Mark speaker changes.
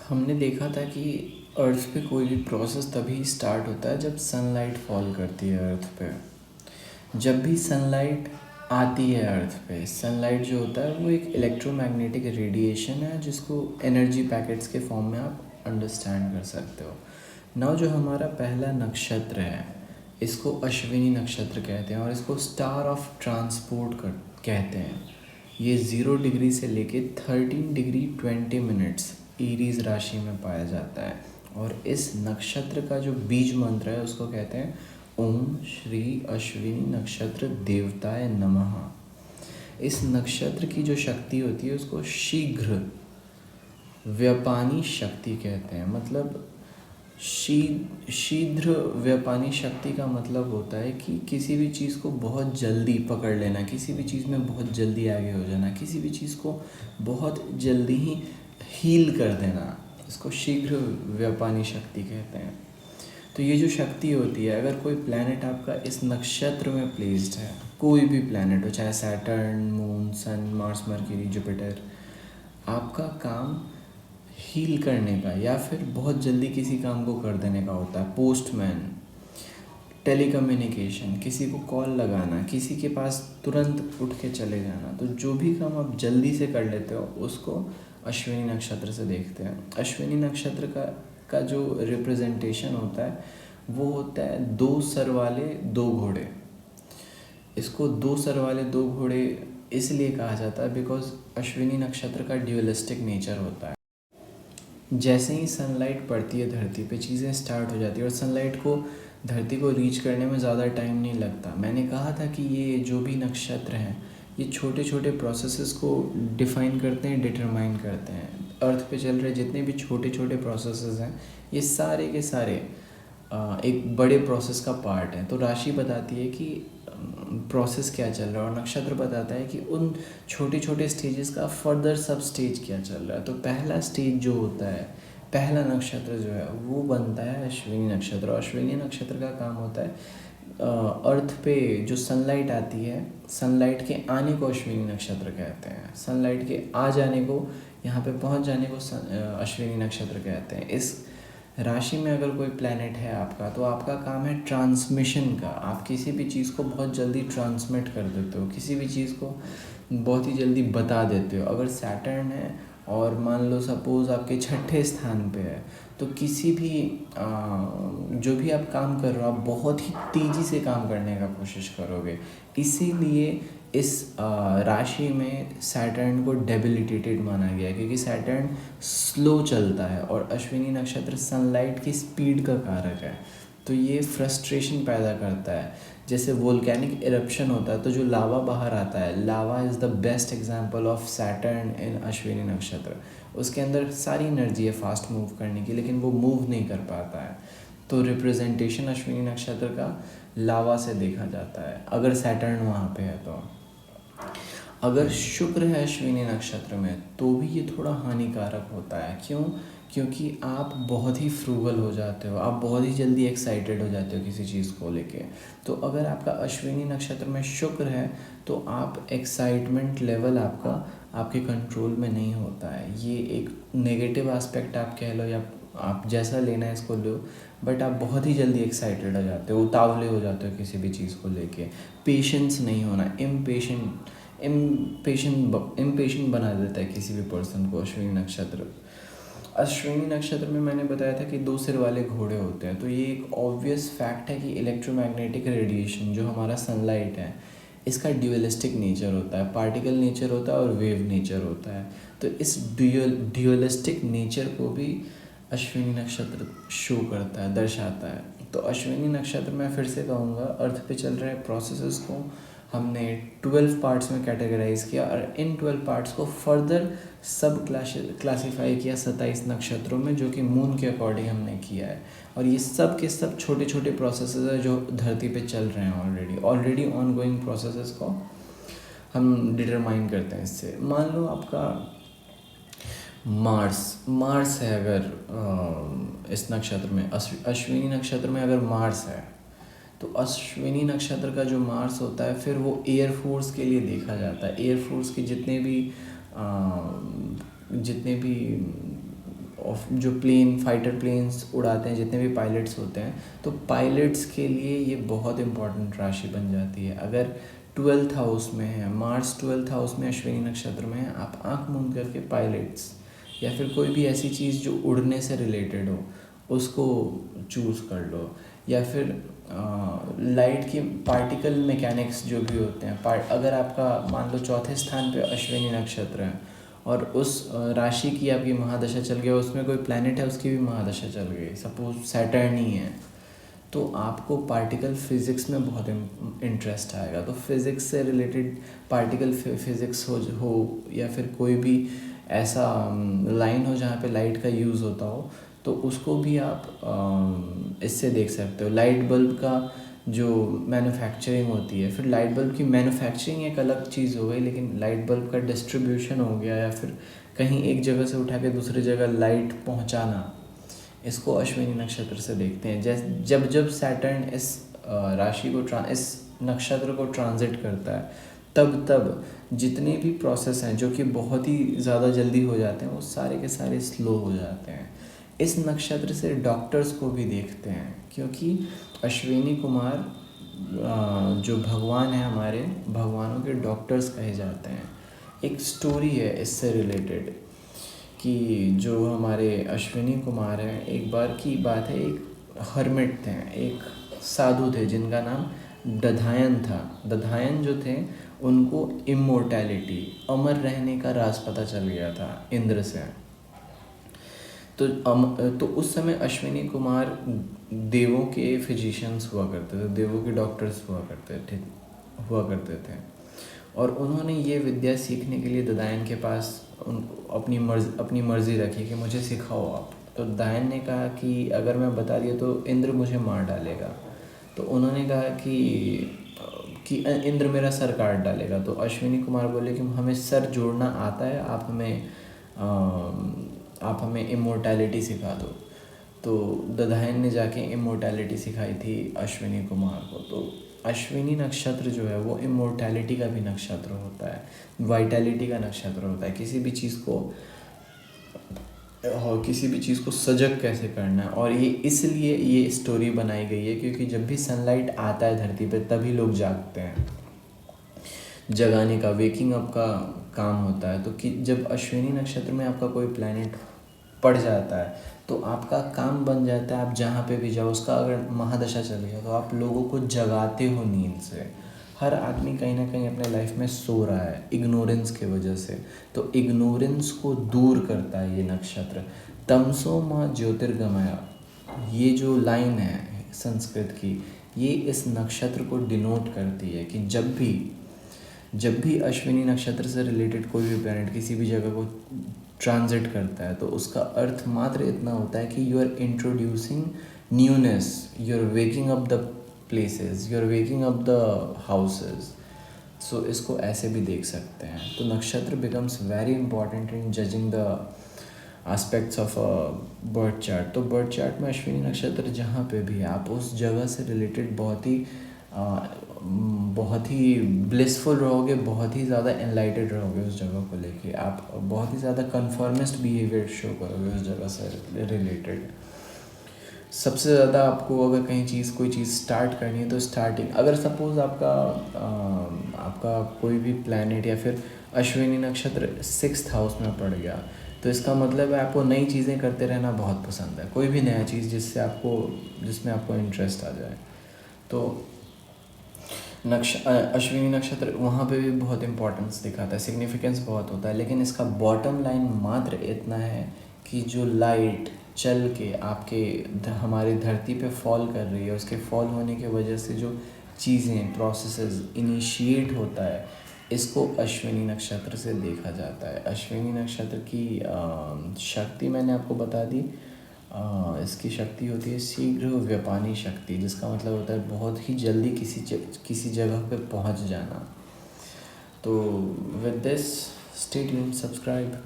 Speaker 1: हमने देखा था कि अर्थ पे कोई भी प्रोसेस तभी स्टार्ट होता है जब सनलाइट फॉल करती है अर्थ पे। जब भी सनलाइट आती है अर्थ पे, सनलाइट जो होता है वो एक इलेक्ट्रोमैग्नेटिक रेडिएशन है जिसको एनर्जी पैकेट्स के फॉर्म में आप अंडरस्टैंड कर सकते हो। नाउ जो हमारा पहला नक्षत्र है, इसको अश्विनी नक्षत्र कहते हैं और इसको स्टार ऑफ ट्रांसपोर्ट कहते हैं। ये 0 डिग्री से लेके 13 डिग्री 20 मिनट्स ईरीज राशि में पाया जाता है। और इस नक्षत्र का जो बीज मंत्र है उसको कहते हैं ओम श्री अश्विनी नक्षत्र देवताय नमः। इस नक्षत्र की जो शक्ति होती है उसको शीघ्र व्यापानी शक्ति कहते हैं। मतलब शीघ्र व्यापानी शक्ति का मतलब होता है कि किसी भी चीज़ को बहुत जल्दी पकड़ लेना, किसी भी चीज़ में बहुत जल्दी आगे हो जाना, किसी भी चीज़ को बहुत जल्दी ही हील कर देना, इसको शीघ्र व्यापानी शक्ति कहते हैं। तो ये जो शक्ति होती है, अगर कोई प्लैनेट आपका इस नक्षत्र में प्लेस्ड है, कोई भी प्लैनेट हो, चाहे सैटर्न, मून, सन, मार्स, मर्क्यूरी, जुपिटर, आपका काम हील करने का या फिर बहुत जल्दी किसी काम को कर देने का होता है। पोस्टमैन, टेलीकम्युनिकेशन, किसी को कॉल लगाना, किसी के पास तुरंत उठ के चले जाना, तो जो भी काम आप जल्दी से कर लेते हो उसको अश्विनी नक्षत्र से देखते हैं। अश्विनी नक्षत्र का जो रिप्रेजेंटेशन होता है वो होता है 2 सर वाले 2 घोड़े। इसको 2 सर वाले 2 घोड़े इसलिए कहा जाता है बिकॉज अश्विनी नक्षत्र का ड्यूअलिस्टिक नेचर होता है। जैसे ही सनलाइट पड़ती है धरती पे, चीज़ें स्टार्ट हो जाती है और सनलाइट को धरती को रीच करने में ज़्यादा टाइम नहीं लगता। मैंने कहा था कि ये जो भी नक्षत्र हैं ये छोटे छोटे प्रोसेसेस को डिफ़ाइन करते हैं, डिटरमाइन करते हैं। अर्थ पे चल रहे जितने भी छोटे छोटे प्रोसेसेस हैं ये सारे के सारे एक बड़े प्रोसेस का पार्ट है। तो राशि बताती है कि प्रोसेस क्या चल रहा है और नक्षत्र बताता है कि उन छोटे छोटे स्टेजेस का फर्दर सब स्टेज क्या चल रहा है। तो पहला स्टेज जो होता है, पहला नक्षत्र जो है वो बनता है अश्विनी नक्षत्र। और अश्विनी नक्षत्र का काम होता है अर्थ पे जो सनलाइट आती है, सनलाइट के आने को अश्विनी नक्षत्र कहते हैं। सनलाइट के आ जाने को, यहाँ पे पहुँच जाने को अश्विनी नक्षत्र कहते हैं। इस राशि में अगर कोई प्लैनेट है आपका, तो आपका काम है ट्रांसमिशन का। आप किसी भी चीज़ को बहुत जल्दी ट्रांसमिट कर देते हो, किसी भी चीज़ को बहुत ही जल्दी बता देते हो। अगर सैटर्न है और मान लो सपोज़ आपके 6ठे स्थान पे है, तो किसी भी जो भी आप काम कर रहे हो आप बहुत ही तेज़ी से काम करने का कोशिश करोगे। इसीलिए इस राशि में सैटर्न को डेबिलिटेटेड माना गया है क्योंकि सैटर्न स्लो चलता है और अश्विनी नक्षत्र सनलाइट की स्पीड का कारक है। तो ये फ्रस्ट्रेशन पैदा करता है। जैसे वोल्केनिक इरप्शन होता है तो जो लावा बाहर आता है, lava is the best example of Saturn in Ashwini nakshatra. उसके अंदर सारी एनर्जी है फास्ट मूव करने की, लेकिन वो मूव नहीं कर पाता है। तो रिप्रेजेंटेशन अश्विनी नक्षत्र का लावा से देखा जाता है अगर सैटर्न वहाँ पे है। तो अगर शुक्र है अश्विनी नक्षत्र में तो भी ये थोड़ा हानिकारक होता है। क्यों? क्योंकि आप बहुत ही फ्रूगल हो जाते हो, आप बहुत ही जल्दी एक्साइटेड हो जाते हो किसी चीज़ को लेके। तो अगर आपका अश्विनी नक्षत्र में शुक्र है तो आप एक्साइटमेंट लेवल आपका आपके कंट्रोल में नहीं होता है। ये एक नेगेटिव एस्पेक्ट आप कह लो या आप जैसा लेना है इसको लो, बट आप बहुत ही जल्दी एक्साइटेड हो जाते हो, उतावले हो जाते हो किसी भी चीज़ को लेके। पेशेंस नहीं होना, इम्पेशेंट बना देता है किसी भी पर्सन को अश्विनी नक्षत्र। अश्विनी नक्षत्र में मैंने बताया था कि 2 सिर वाले घोड़े होते हैं। तो ये एक ऑब्वियस फैक्ट है कि इलेक्ट्रोमैग्नेटिक रेडिएशन जो हमारा सनलाइट है इसका ड्यूअलिस्टिक नेचर होता है, पार्टिकल नेचर होता है और वेव नेचर होता है। तो इस ड्यूअलिस्टिक नेचर को भी अश्विनी नक्षत्र शो करता है, दर्शाता है। तो अश्विनी नक्षत्र मैं फिर से कहूँगा, अर्थ पे चल रहे प्रोसेसेस को हमने 12 पार्ट्स में कैटेगराइज किया और इन 12 पार्ट्स को फर्दर सब क्लासीफाई किया 27 नक्षत्रों में, जो कि मून के अकॉर्डिंग हमने किया है। और ये सब के सब छोटे छोटे प्रोसेसेस है जो धरती पे चल रहे हैं ऑलरेडी ऑन गोइंग प्रोसेसेस को हम डिटरमाइन करते हैं इससे। मान लो आपका मार्स है अगर इस नक्षत्र में, अश्विनी नक्षत्र में अगर मार्स है तो अश्विनी नक्षत्र का जो मार्स होता है फिर वो एयरफोर्स के लिए देखा जाता है। एयरफोर्स के जितने भी जो फाइटर प्लेन्स उड़ाते हैं, जितने भी पायलट्स होते हैं, तो पायलट्स के लिए ये बहुत इम्पोर्टेंट राशि बन जाती है। अगर 12th हाउस में है मार्स, 12th हाउस में अश्विनी नक्षत्र में है, आप आँख मूंद करके पायलट्स या फिर कोई भी ऐसी चीज़ जो उड़ने से रिलेटेड हो उसको चूज़ कर लो। या फिर लाइट की पार्टिकल मैकेनिक्स जो भी होते हैं, अगर आपका मान लो चौथे स्थान पे अश्विनी नक्षत्र है और उस राशि की आपकी महादशा चल गया, उसमें कोई प्लैनेट है उसकी भी महादशा चल गई, सपोज सैटर्न ही है, तो आपको पार्टिकल फिज़िक्स में बहुत इंटरेस्ट आएगा। तो फिज़िक्स से रिलेटेड पार्टिकल फिज़िक्स हो या फिर कोई भी ऐसा लाइन हो जहाँ पे लाइट का यूज़ होता हो, तो उसको भी आप इससे देख सकते हो। लाइट बल्ब का जो मैन्युफैक्चरिंग होती है, फिर लाइट बल्ब की मैन्युफैक्चरिंग एक अलग चीज़ हो गई, लेकिन लाइट बल्ब का डिस्ट्रीब्यूशन हो गया या फिर कहीं एक जगह से उठा के दूसरी जगह लाइट पहुंचाना, इसको अश्विनी नक्षत्र से देखते हैं। जब जब सैटर्न इस राशि को इस नक्षत्र को ट्रांजिट करता है, तब तब जितने भी प्रोसेस हैं जो कि बहुत ही ज़्यादा जल्दी हो जाते हैं, वो सारे के सारे स्लो हो जाते हैं। इस नक्षत्र से डॉक्टर्स को भी देखते हैं, क्योंकि अश्विनी कुमार जो भगवान है, हमारे भगवानों के डॉक्टर्स कहे जाते हैं। एक स्टोरी है इससे रिलेटेड कि जो हमारे अश्विनी कुमार हैं, एक बार की बात है, एक हर्मिट थे, एक साधु थे जिनका नाम दधायन था। दधायन जो थे उनको इमोर्टैलिटी, अमर रहने का राज पता चल गया था इंद्र से। तो उस समय अश्विनी कुमार देवों के फिजिशियंस हुआ करते थे, देवों के डॉक्टर्स हुआ करते थे। और उन्होंने ये विद्या सीखने के लिए ददायन के पास अपनी मर्ज़ी रखी कि मुझे सिखाओ आप। तो ददायन ने कहा कि अगर मैं बता दिया तो इंद्र मुझे मार डालेगा। तो उन्होंने कहा कि इंद्र मेरा सर काट डालेगा। तो अश्विनी कुमार बोले कि हमें सर जोड़ना आता है, आप हमें इमोर्टैलिटी सिखा दो। तो ददायन ने जाके इमोर्टैलिटी सिखाई थी अश्विनी कुमार को। तो अश्विनी नक्षत्र जो है वो इमोर्टैलिटी का भी नक्षत्र होता है, वाइटैलिटी का नक्षत्र होता है। किसी भी चीज़ को सजग कैसे करना है। और ये इसलिए ये स्टोरी बनाई गई है क्योंकि जब भी सनलाइट आता है धरती पे तभी लोग जागते हैं। जगाने का, वेकिंग अप का काम होता है। तो कि जब अश्विनी नक्षत्र में आपका कोई प्लैनेट पड़ जाता है तो आपका काम बन जाता है, आप जहाँ पे भी जाओ, उसका अगर महादशा चल गया तो आप लोगों को जगाते हो नींद से। हर आदमी कहीं ना कहीं अपने लाइफ में सो रहा है इग्नोरेंस की वजह से, तो इग्नोरेंस को दूर करता है ये नक्षत्र। तमसो माँ ज्योतिर्गमय, ये जो लाइन है संस्कृत की, ये इस नक्षत्र को डिनोट करती है कि जब भी अश्विनी नक्षत्र से रिलेटेड कोई भी प्लैनेट किसी भी जगह को ट्रांजिट करता है तो उसका अर्थ मात्र इतना होता है कि you are introducing newness, you are waking up the places, you are waking up the houses. So इसको ऐसे भी देख सकते हैं। तो nakshatra becomes very important in judging the aspects of a birth chart. तो बर्थ चार्ट में अश्विनी नक्षत्र जहाँ पे भी है, आप उस जगह से रिलेटेड बहुत ही ब्लिसफुल रहोगे, बहुत ही ज़्यादा एनलाइटेड रहोगे उस जगह को लेके। आप बहुत ही ज़्यादा कन्फर्मिस्ट बिहेवियर शो करोगे उस जगह से रिलेटेड। सबसे ज़्यादा आपको अगर कोई चीज़ स्टार्ट करनी है तो स्टार्टिंग, अगर सपोज़ आपका कोई भी प्लैनेट या फिर अश्विनी नक्षत्र 6th हाउस में पड़ गया तो इसका मतलब है आपको नई चीज़ें करते रहना बहुत पसंद है। कोई भी नया चीज़ जिसमें आपको इंटरेस्ट आ जाए। तो अश्विनी नक्षत्र वहाँ पे भी बहुत इम्पोर्टेंस दिखाता है, सिग्निफिकेंस बहुत होता है। लेकिन इसका बॉटम लाइन मात्र इतना है कि जो लाइट चल के हमारी धरती पे फॉल कर रही है, उसके फॉल होने की वजह से जो चीज़ें प्रोसेसेस इनिशिएट होता है, इसको अश्विनी नक्षत्र से देखा जाता है। अश्विनी नक्षत्र की शक्ति मैंने आपको बता दी। इसकी शक्ति होती है शीघ्र व्यापानी शक्ति, जिसका मतलब होता है बहुत ही जल्दी किसी जगह पे पहुंच जाना। तो with this stay tuned, subscribe.